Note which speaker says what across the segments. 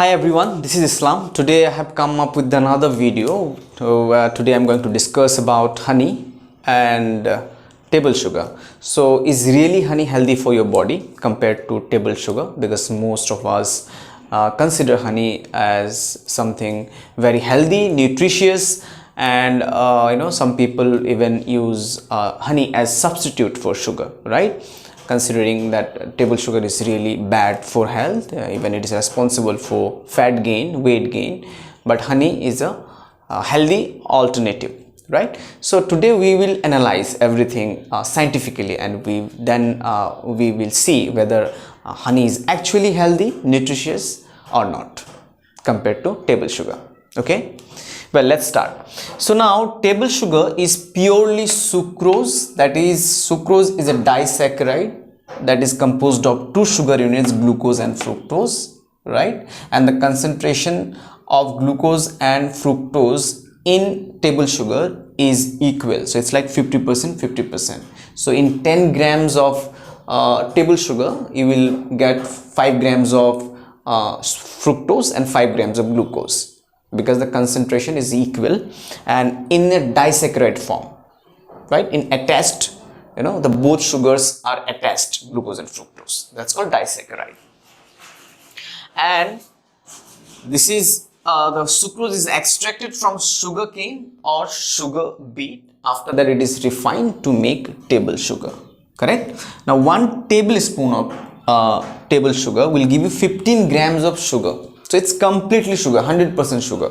Speaker 1: Hi everyone, this is Islam. Today I have come up with another video. Today I'm going to discuss about honey and table sugar. So is really honey healthy for your body compared to table sugar? Because most of us consider honey as something very healthy, nutritious, and some people even use honey as substitute for sugar, right? Considering that table sugar is really bad for health, even it is responsible for fat gain, weight gain, but honey is a healthy alternative, right? So today we will analyze everything scientifically, and we will see whether honey is actually healthy, nutritious or not compared to table sugar. Okay, well, let's start. So now table sugar is purely sucrose. That is, sucrose is a disaccharide that is composed of two sugar units, glucose and fructose, right? And the concentration of glucose and fructose in table sugar is equal, so it's like 50%, 50%. So in 10 grams of table sugar you will get 5 grams of fructose and 5 grams of glucose, because the concentration is equal and in a disaccharide form, right? In attached, the both sugars are attached, glucose and fructose. That's called disaccharide. And this is the sucrose is extracted from sugar cane or sugar beet. After that it is refined to make table sugar. Correct? Now 1 tablespoon of table sugar will give you 15 grams of sugar. So it's completely sugar, 100% sugar,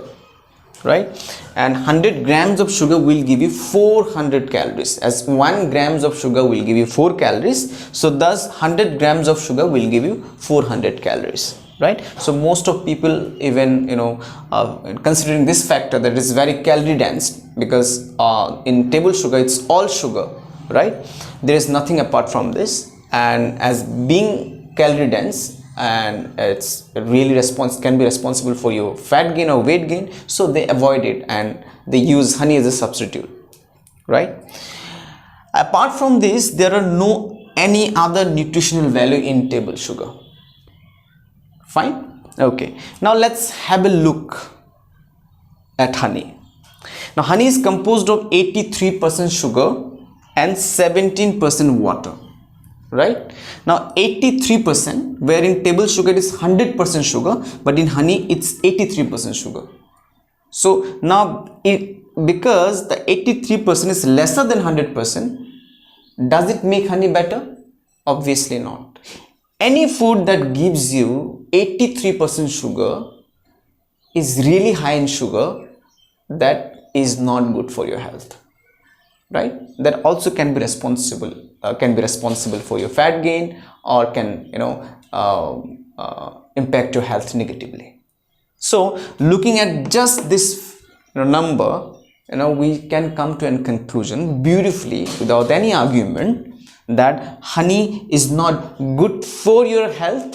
Speaker 1: right? And 100 grams of sugar will give you 400 calories, as 1 grams of sugar will give you 4 calories. So thus 100 grams of sugar will give you 400 calories, right? So most of people even considering this factor, that is very calorie dense, because in table sugar it's all sugar, right? There is nothing apart from this, and as being calorie dense, and it's really can be responsible for your fat gain or weight gain, so they avoid it and they use honey as a substitute, right? Apart from this, there are no any other nutritional value in table sugar. Fine. Okay, now let's have a look at honey. Now honey is composed of 83% sugar and 17% water, right? Now 83%, where in table sugar is 100% sugar, but in honey it's 83% sugar. So now because the 83% is lesser than 100%, does it make honey better? Obviously not. Any food that gives you 83% sugar is really high in sugar, that is not good for your health, right? That also can be responsible for your fat gain, or can impact your health negatively. So looking at just this number, we can come to a conclusion beautifully without any argument that honey is not good for your health,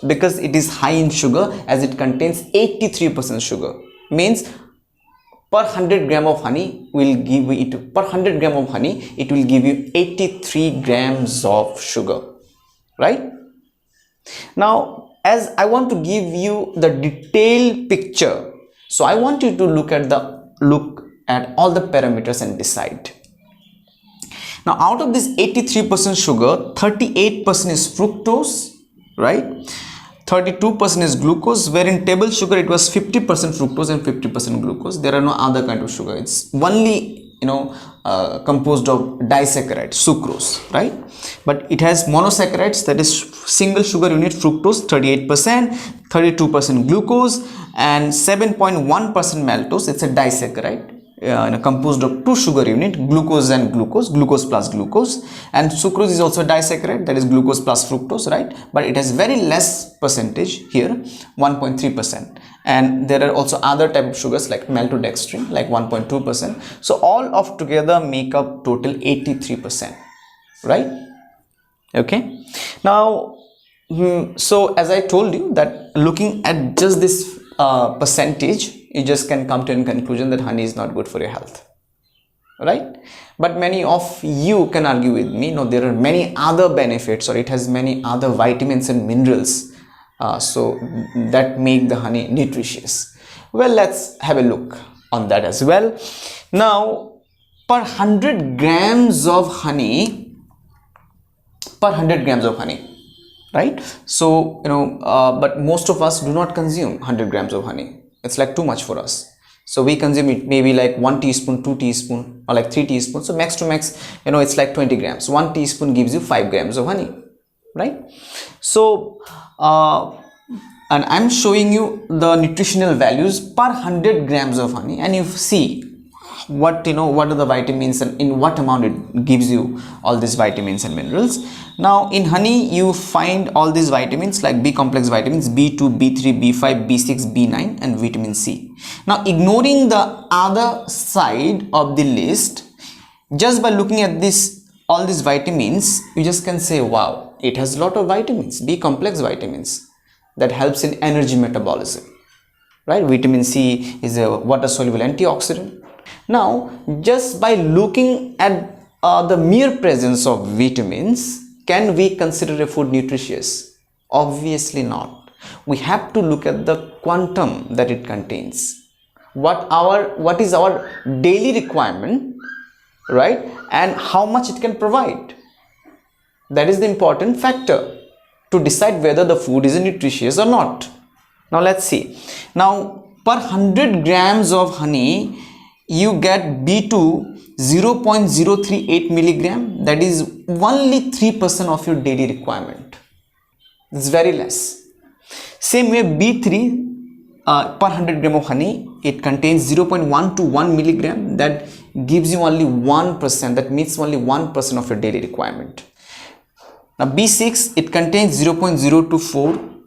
Speaker 1: because it is high in sugar, as it contains 83% sugar. Means per 100 gram of honey will give it per 100 gram of honey it will give you 83 grams of sugar, right? Now, as I want to give you the detailed picture, so I want you to look at all the parameters and decide. Now out of this 83% sugar, 38% is fructose, right? 32% is glucose, where in table sugar it was 50% fructose and 50% glucose. There are no other kind of sugar. It's only composed of disaccharide, sucrose, right? But it has monosaccharides, that is single sugar unit fructose, 38%, 32% glucose, and 7.1% maltose. It's a disaccharide composed of two sugar unit, glucose and glucose plus glucose. And sucrose is also a disaccharide, that is glucose plus fructose, right? But it has very less percentage here, 1.3%. And there are also other type of sugars like maltodextrin, like 1.2%. So all of together make up total 83%, right? Okay, now so as I told you, that looking at just this percentage, you just can come to a conclusion that honey is not good for your health, right? But many of you can argue with me, no, there are many other benefits, or it has many other vitamins and minerals so that make the honey nutritious. Well, let's have a look on that as well. Now, per 100 grams of honey, right? So but most of us do not consume 100 grams of honey. It's like too much for us. So we consume it maybe like 1 teaspoon, 2 teaspoon, or like 3 teaspoons. So max to max, it's like 20 grams. 1 teaspoon gives you 5 grams of honey, right? So and I'm showing you the nutritional values per 100 grams of honey, and you see what are the vitamins and in what amount it gives you all these vitamins and minerals. Now in honey you find all these vitamins like B complex vitamins, B2, B3, B5, B6, B9 and vitamin C. Now ignoring the other side of the list, just by looking at all these vitamins, you just can say, wow, it has a lot of vitamins, B complex vitamins that helps in energy metabolism, right? Vitamin C is a water soluble antioxidant. Now, just by looking at the mere presence of vitamins, can we consider a food nutritious? Obviously not. We have to look at the quantum that it contains. What is our daily requirement, right? And how much it can provide. That is the important factor to decide whether the food is nutritious or not. Now let's see. Now per 100 grams of honey, you get B2 0.038 milligram, that is only 3% of your daily requirement. It's very less. Same way B3 per 100 gram of honey, it contains 0.121 milligram, that gives you only 1%, that meets only 1% of your daily requirement. Now B6, it contains 0.024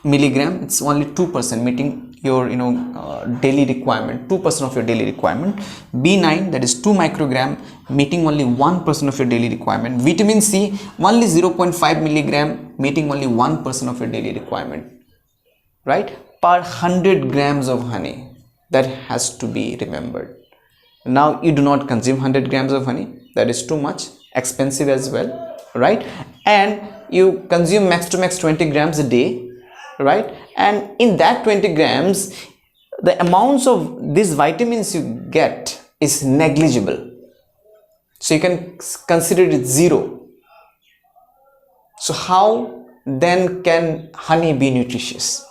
Speaker 1: milligram, it's only 2%, meeting your daily requirement, 2% of your daily requirement. B9, that is 2 microgram, meeting only 1% of your daily requirement. Vitamin C, only 0.5 milligram, meeting only 1% of your daily requirement, right? Per 100 grams of honey. That has to be remembered. Now you do not consume 100 grams of honey, that is too much, expensive as well, right? And you consume max to max 20 grams a day, right? And in that 20 grams, the amounts of these vitamins you get is negligible. So you can consider it zero. So how then can honey be nutritious,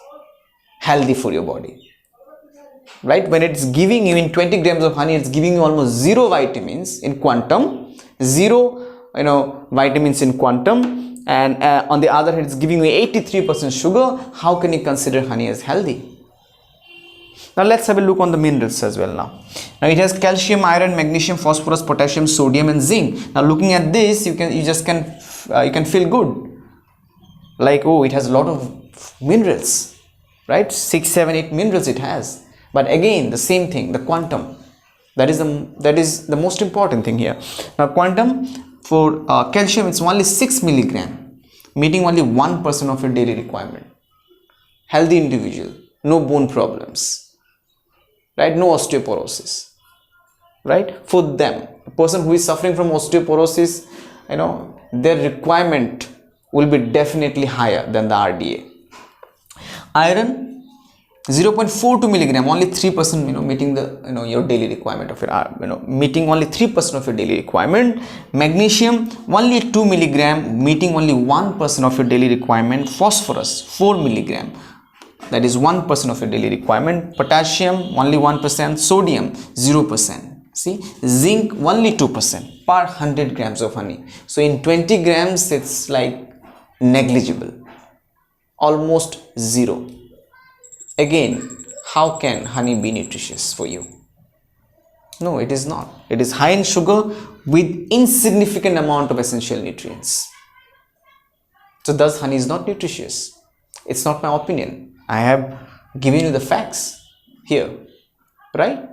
Speaker 1: healthy for your body, right? When it's giving you in 20 grams of honey, it's giving you almost zero vitamins in quantum, zero vitamins in quantum, and on the other hand it's giving you 83% sugar. How can you consider honey as healthy? Now let's have a look on the minerals as well. Now it has calcium, iron, magnesium, phosphorus, potassium, sodium and zinc. Now looking at this, you can feel good, like, oh, it has a lot of minerals, right? 6, 7, 8 minerals it has. But again, the same thing, the quantum, that is the most important thing here. Now quantum for calcium, it's only 6 milligram, meeting only 1% of your daily requirement. Healthy individual, no bone problems, right? No osteoporosis, right? For them, a person who is suffering from osteoporosis, their requirement will be definitely higher than the RDA. Iron, 0.42 milligram, only 3%, meeting the your daily requirement of your meeting only 3% of your daily requirement. Magnesium, only 2 milligram, meeting only 1% of your daily requirement. Phosphorus, 4 milligram, that is 1% of your daily requirement. Potassium, only 1%. Sodium, 0%. See, zinc, only 2% per 100 grams of honey. So in 20 grams, it's like negligible, almost zero. Again, how can honey be nutritious for you? No, it is not. It is high in sugar with insignificant amount of essential nutrients. So thus honey is not nutritious. It's not my opinion. I have given you the facts here, right?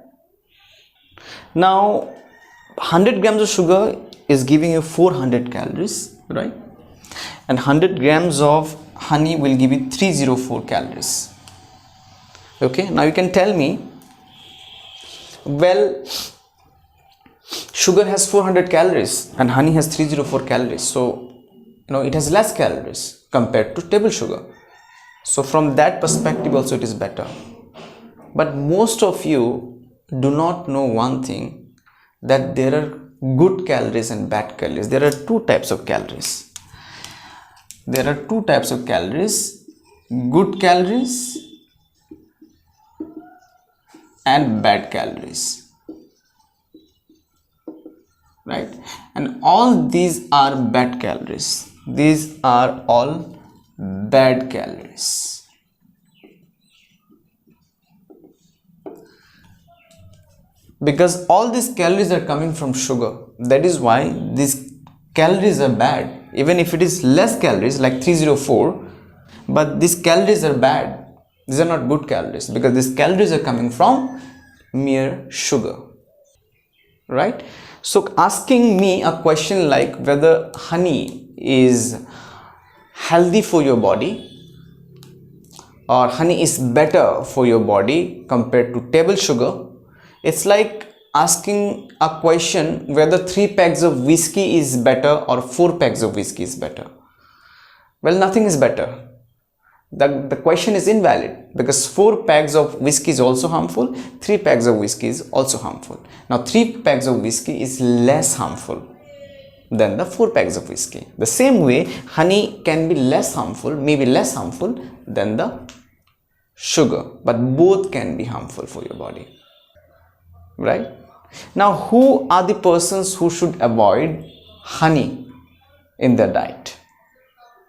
Speaker 1: Now 100 grams of sugar is giving you 400 calories, right? And 100 grams of honey will give you 304 calories. Okay, now you can tell me, well, sugar has 400 calories and honey has 304 calories, so it has less calories compared to table sugar. So from that perspective also it is better. But most of you do not know one thing, that there are good calories and bad calories. There are two types of calories. There are two types of calories, good calories and bad calories, right? And all these are bad calories. These are all bad calories. Because all these calories are coming from sugar. That is why these calories are bad. Even if it is less calories like 304, but these calories are bad. These are not good calories, because these calories are coming from mere sugar, right? So asking me a question like whether honey is healthy for your body, or honey is better for your body compared to table sugar, it's like asking a question whether 3 packs of whiskey is better or 4 packs of whiskey is better. Well, nothing is better. The question is invalid, because 4 packs of whiskey is also harmful, 3 packs of whiskey is also harmful. Now 3 packs of whiskey is less harmful than the 4 packs of whiskey. The same way, honey can be less harmful, maybe less harmful than the sugar, but both can be harmful for your body, right? Now, who are the persons who should avoid honey in their diet?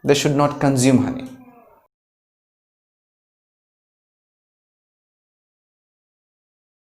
Speaker 1: They should not consume honey.